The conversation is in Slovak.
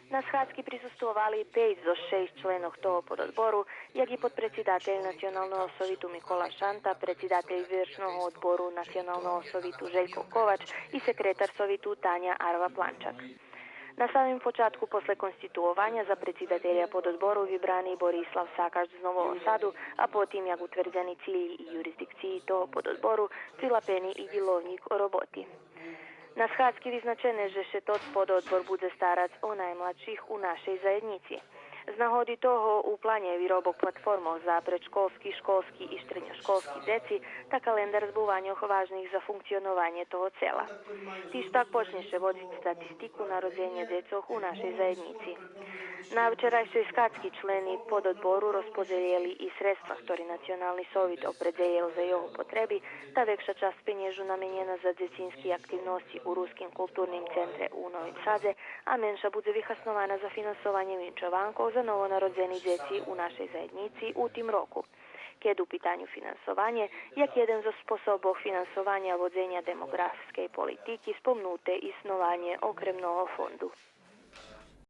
Na schádky prisustvovali 5 zo 6 členov toho pododboru, jak i podpredsjedatelj Nacionalного sovitu Mikola Šanta, predsjedatelj izvršnog odboru Nacionalnog sovitu Željko Kovač i sekretar sovitu Tanja Arva Plančak. Na samim počátku posle konstituovanja za predsjedatelja pododboru vybraný Borislav Sakaš z Nového Sadu a potom, jak utvrdzený cilji i jurisdikciji toho pododboru, prilapeni i dilovnik o roboti. Na schádky vyznačené, že še tot pododbor bude starac o najmladších u našej zajednici. Z nahody toho u plane výrobok platformov za predškolský, školský i strednjoškolský deci, ta kalendar zbúvaňoch vážnych za funkcionovanie toho cela. Týž tak počneše vodiť statistiku narodzenia decoch u našej zajednici. Na včerajšej schádky členy pododboru rozpodelieli i sredstva, ktoré Nacionálny sovit opredejel za jeho potreby, ta vekša časť peniežu namenjena za decinské aktivnosti u Ruskim kulturnim centre u Novim Sadze, a menša bude vyhasnovaná za finansovanie vinčovankov za novonarodzení deci u našej zajednici u tým roku. Keď u pitanju finansovanje, jak jeden zo sposobov finansovanja vodzenia demografskej politiky spomnute i snovanje okremného fondu.